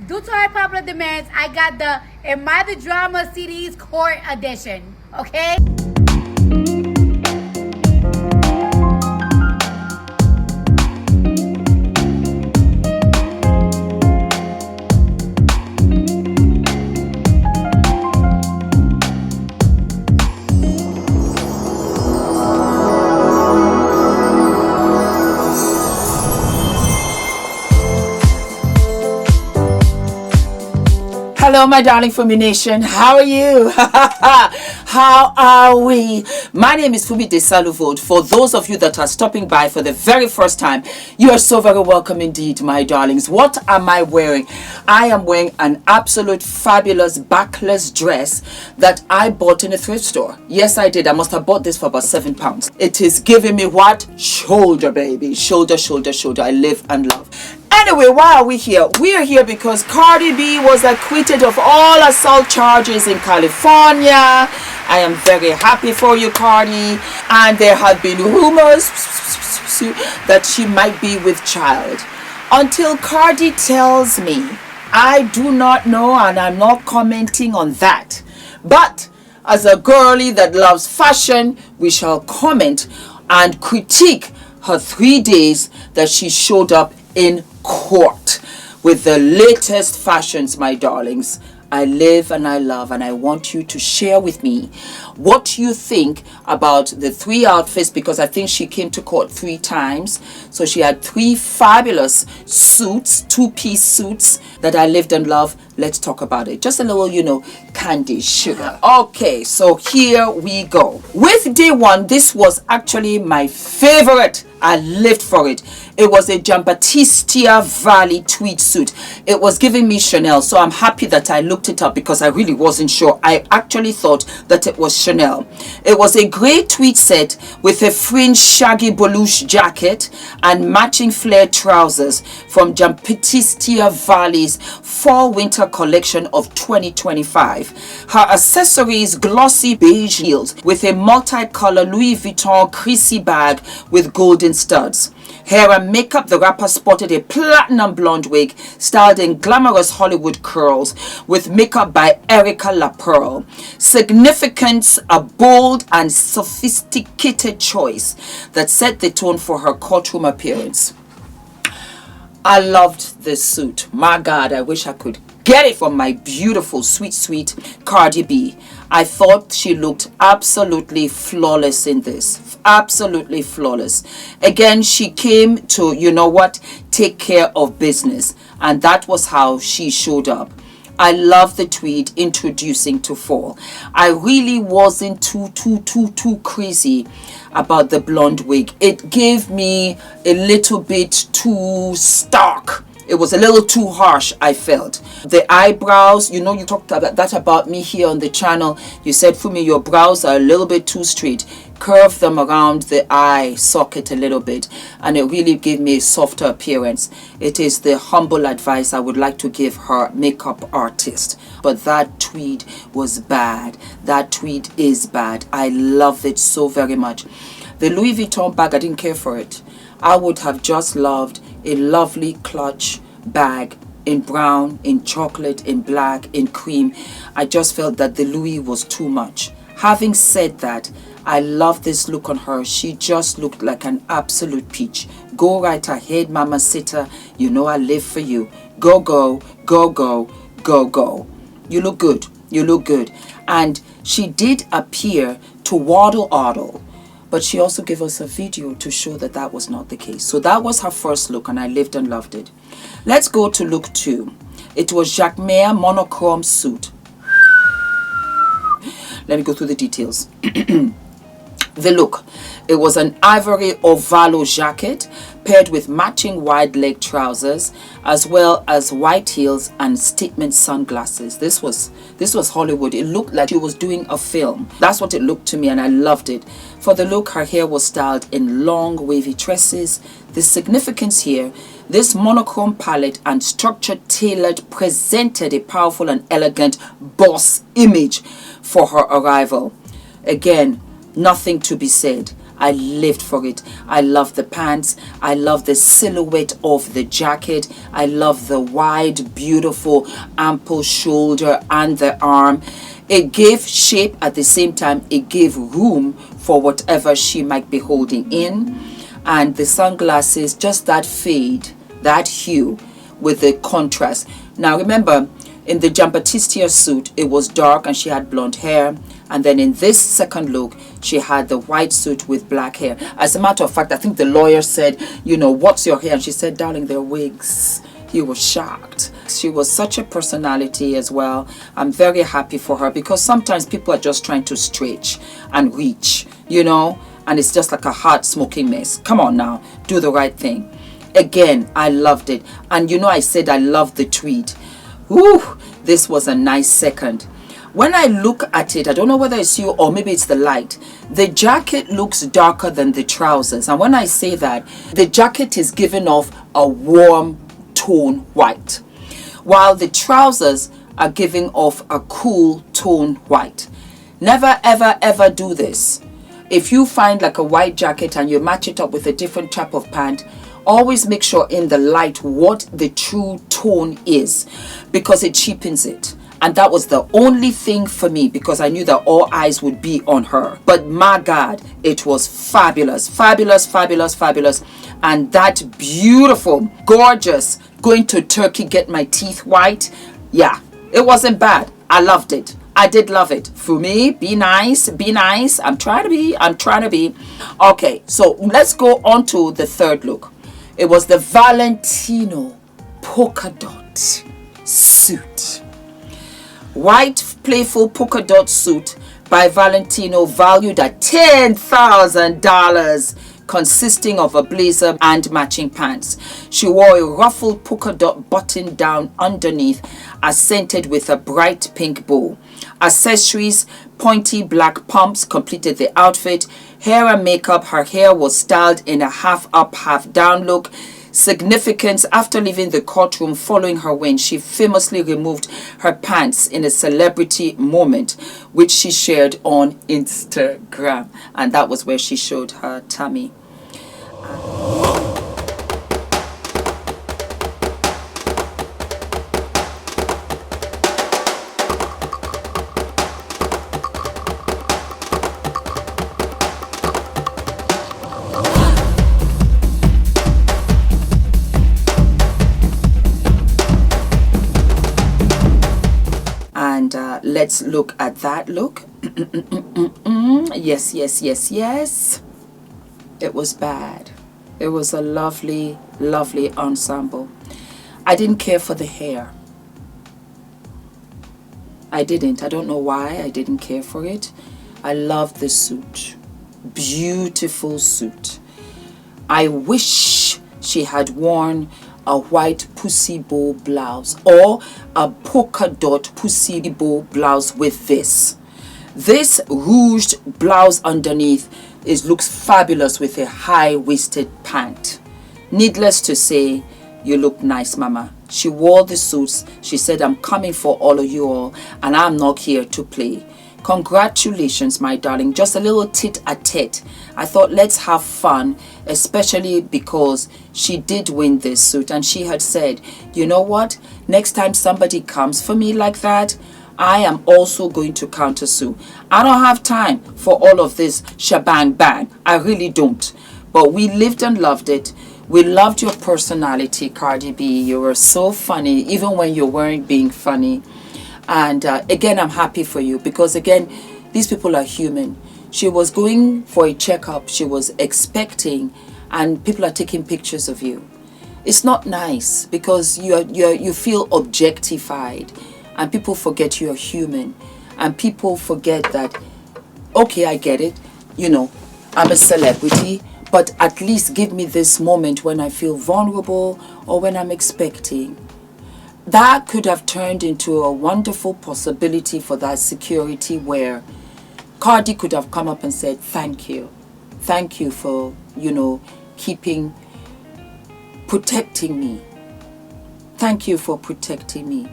due to her popular demands, I got the Am I the Drama CD's Court Edition. Okay? Hello, my darling Fumi Nation. How are you? How are we? My name is Fumidesaluvold. For those of you that are stopping by for the very first time, you are so very welcome indeed, my darlings. What am I wearing? I am wearing an absolute fabulous backless dress that I bought in a thrift store. Yes, I did. I must have bought this for about £7. It is giving me what? Shoulder, baby. Shoulder, shoulder, shoulder. I live and love. Anyway, why are we here? We are here because Cardi B was acquitted of all assault charges in California. I am very happy for you, Cardi. And there have been rumors that she might be with child. Until Cardi tells me, I do not know, and I'm not commenting on that. But as a girlie that loves fashion, we shall comment and critique her 3 days that she showed up in court with the latest fashions, my darlings. I live and I love, and I want you to share with me what you think about the 3 outfits, because I think she came to court 3 times. So she had 3 fabulous suits, 2-piece suits that I lived and loved. Let's talk about it. Just a little, candy sugar. Okay, so here we go. With day 1, this was actually my favorite. I lived for it. It was a Giambattista Valley tweed suit. It was giving me Chanel, so I'm happy that I looked it up because I really wasn't sure. I actually thought that it was Chanel. It was a grey tweed set with a fringe shaggy Beluche jacket and matching flared trousers from Giambattista Valley's fall-winter collection of 2025. Her accessories, glossy beige heels with a multi-color Louis Vuitton creasy bag with golden studs. Hair and makeup, the rapper sported a platinum blonde wig styled in glamorous Hollywood curls with makeup by Erica LaPearl. Significance, a bold and sophisticated choice that set the tone for her courtroom appearance. I loved this suit. My God, I wish I could get it from my beautiful, sweet Cardi B. I thought she looked absolutely flawless in this. Absolutely flawless. Again, she came to, take care of business. And that was how she showed up. I love the tweed introducing to fall. I really wasn't too crazy about the blonde wig. It gave me a little bit too stark. It was a little too harsh, I felt. The eyebrows, you talked about that about me here on the channel. You said, Fumi, your brows are a little bit too straight. Curve them around the eye socket a little bit, and it really gave me a softer appearance. It is the humble advice I would like to give her makeup artist. But that tweed was bad. That tweed is bad. I love it so very much. The Louis Vuitton bag, I didn't care for it. I would have just loved a lovely clutch bag in brown, in chocolate, in black, in cream. I just felt that the Louis was too much. Having said that, I love this look on her. She just looked like an absolute peach. Go right ahead, Mamacita. You know I live for you. Go, go, go, go, go, go. You look good. You look good. And she did appear to waddle. But she also gave us a video to show that that was not the case. So that was her first look, and I lived and loved it. Let's go to look 2. It was Jacquemus monochrome suit. Let me go through the details. The look. It was an ivory ovalo jacket paired with matching wide leg trousers, as well as white heels and statement sunglasses. This was Hollywood. It looked like she was doing a film. That's what it looked to me, and I loved it. For the look, her hair was styled in long wavy tresses. The significance here, this monochrome palette and structure tailored presented a powerful and elegant boss image for her arrival. Again, nothing to be said. I lived for it. I love the pants. I love the silhouette of the jacket. I love the wide, beautiful, ample shoulder and the arm. It gave shape at the same time. It gave room for whatever she might be holding in. And the sunglasses, just that fade, that hue with the contrast. Now remember, in the Giambattista suit, it was dark and she had blonde hair. And then in this second look, she had the white suit with black hair. As a matter of fact, I think the lawyer said, you know, what's your hair? And she said, darling, they're wigs. He was shocked. She was such a personality as well. I'm very happy for her because sometimes people are just trying to stretch and reach, you know, and it's just like a hot smoking mess. Come on now, do the right thing. Again, I loved it. And you know, I said I loved the tweed. Whew, this was a nice second. When I look at it, I don't know whether it's you or maybe it's the light. The jacket looks darker than the trousers. And when I say that, the jacket is giving off a warm tone white, while the trousers are giving off a cool tone white. Never, ever, ever do this. If you find like a white jacket and you match it up with a different type of pant, always make sure in the light what the true tone is, because it cheapens it. And that was the only thing for me, because I knew that all eyes would be on her. But my God, it was fabulous, fabulous, fabulous, fabulous. And that beautiful, gorgeous, going to Turkey, get my teeth white. Yeah, it wasn't bad. I loved it. I did love it. Fumi, be nice, be nice. I'm trying to be. Okay, so let's go on to the third look. It was the Valentino polka dot suit. White playful polka dot suit by Valentino, valued at $10,000, consisting of a blazer and matching pants. She wore a ruffled polka dot button down underneath, accented with a bright pink bow. Accessories, pointy black pumps completed the outfit. Hair and makeup, her hair was styled in a half up, half down look. Significance: after leaving the courtroom following her win, she famously removed her pants in a celebrity moment, which she shared on Instagram. And that was where she showed her tummy. Let's look at that look. Yes, yes, yes, yes. It was bad. It was a lovely, lovely ensemble. I didn't care for the hair. I didn't. I don't know why I didn't care for it. I loved the suit. Beautiful suit. I wish she had worn a white pussy bow blouse or a polka dot pussy bow blouse with this. This ruched blouse underneath looks fabulous with a high-waisted pant. Needless to say, you look nice, mama. She wore the suits. She said, I'm coming for all of you all, and I'm not here to play. Congratulations, my darling. Just a little tit-a-tit. I thought, let's have fun, especially because she did win this suit. And she had said, you know what? Next time somebody comes for me like that, I am also going to countersue. I don't have time for all of this shebang bang. I really don't. But we lived and loved it. We loved your personality, Cardi B. You were so funny, even when you weren't being funny. And again, I'm happy for you because, again, these people are human. She was going for a checkup. She was expecting, and people are taking pictures of you. It's not nice because you feel objectified, and people forget you're human. And people forget that, okay, I get it. You know, I'm a celebrity, but at least give me this moment when I feel vulnerable or when I'm expecting. That could have turned into a wonderful possibility for that security where Cardi could have come up and said, thank you. Thank you for, you know, protecting me. Thank you for protecting me.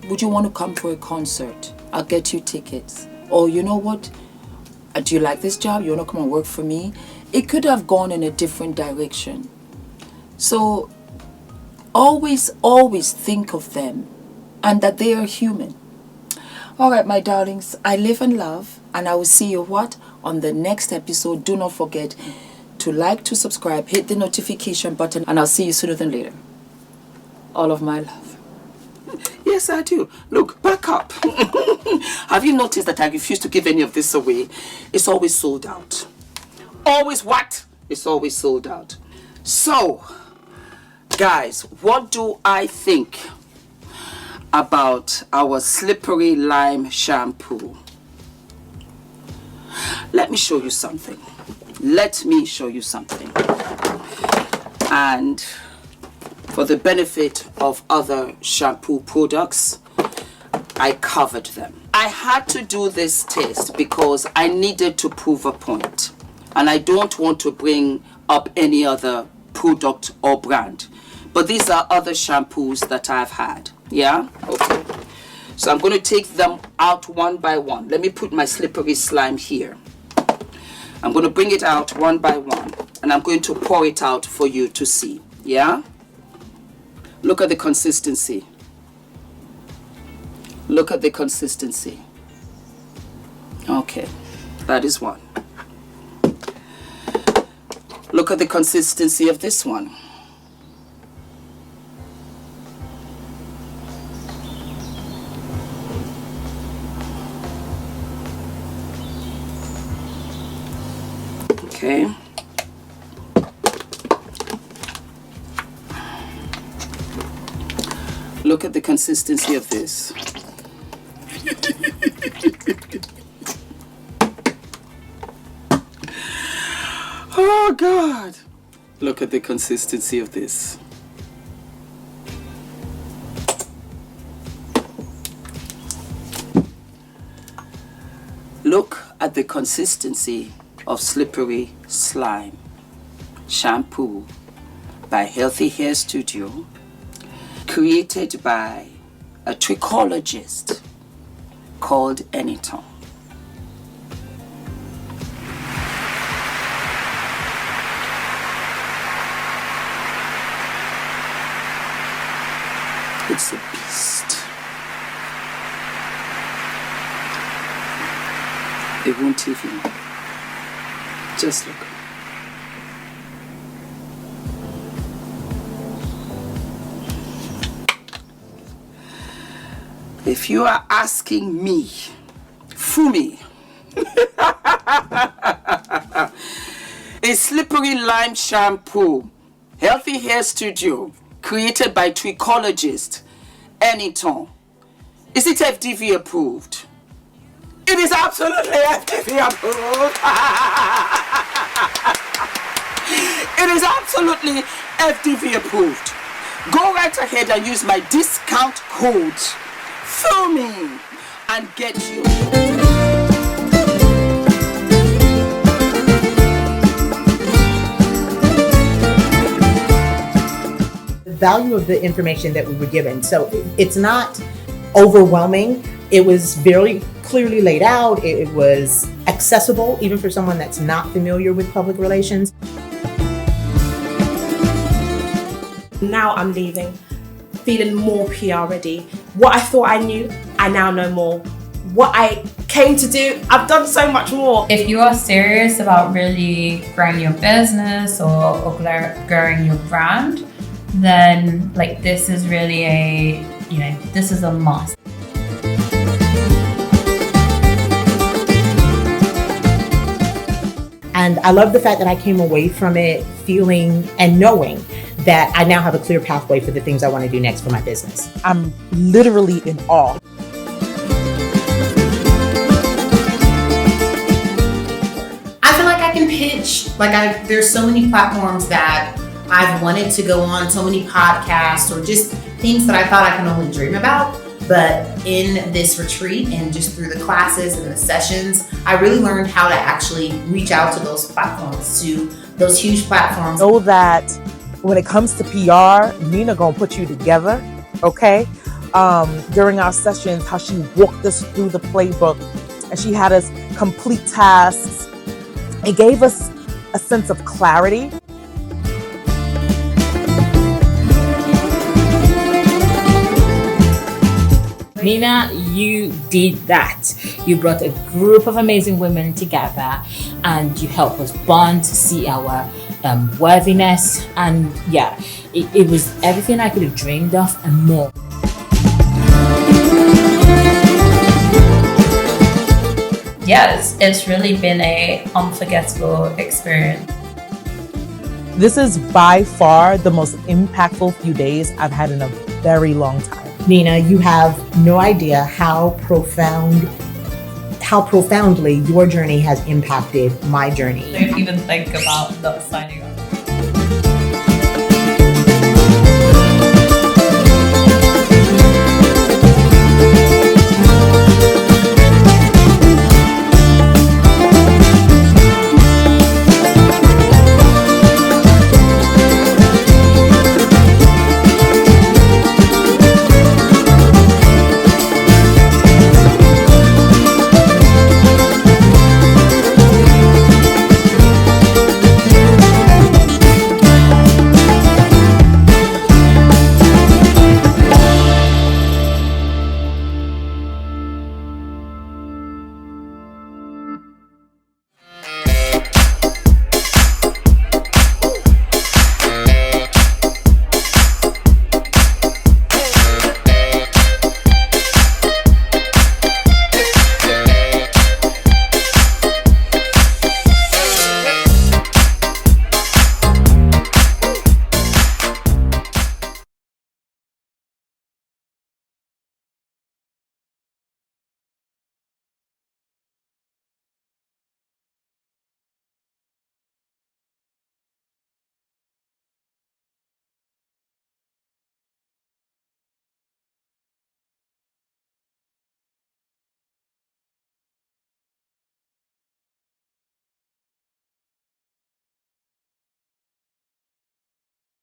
Would you want to come for a concert? I'll get you tickets. Or you know what? Do you like this job? You want to come and work for me? it could have gone in a different direction. So always think of them and that they are human. All right, my darlings, I live and love, and I will see you on the next episode. Do not forget to like, to subscribe, hit the notification button, and I'll see you sooner than later. All of my love. Yes, I do. Look, back up. Have you noticed that I refuse to give any of this away? It's always sold out. Always what? It's always sold out. So, guys, what do I think about our slippery lime shampoo? Let me show you something. And for the benefit of other shampoo products, I covered them. I had to do this test because I needed to prove a point, and I don't want to bring up any other product or brand, but these are other shampoos that I've had. Yeah, okay. So I'm going to take them out one by one. Let me put my slippery slime here. I'm going to bring it out one by one, and I'm going to pour it out for you to see. Yeah, look at the consistency. Look at the consistency. Okay, that is one. Look at the consistency of this one. Okay. Look at the consistency of this. Oh God. Look at the consistency of this. Look at the consistency of slippery slime shampoo by Healthy Hair Studio, created by a trichologist called ENITAN. It's a beast. It won't even. Just look. If you are asking me, Fumi, a slippery lime shampoo, Healthy Hair Studio, created by trichologist ENITAN, is it FDV approved? It is absolutely FDV approved. It is absolutely FDV approved. Go right ahead and use my discount code Fumi and get you. The value of the information that we were given. So it's not overwhelming. It was very clearly laid out. It was accessible even for someone that's not familiar with public relations. Now I'm leaving, feeling more PR ready. What I thought I knew, I now know more. What I came to do, I've done so much more. If you are serious about really growing your business or growing your brand, then like this is really this is a must. And I love the fact that I came away from it feeling and knowing that I now have a clear pathway for the things I want to do next for my business. I'm literally in awe. I feel like I can pitch. There's so many platforms that I've wanted to go on, so many podcasts or just things that I thought I can only dream about. But in this retreat and just through the classes and the sessions, I really learned how to actually reach out to those platforms, to those huge platforms. Know that when it comes to PR, Nina gonna put you together, okay? During our sessions, how she walked us through the playbook and she had us complete tasks. It gave us a sense of clarity. Nina, you did that. You brought a group of amazing women together and you helped us bond, see our worthiness. And yeah, it was everything I could have dreamed of and more. Yes, it's really been a unforgettable experience. This is by far the most impactful few days I've had in a very long time. Nina, you have no idea how profoundly your journey has impacted my journey. Don't even think about not signing up.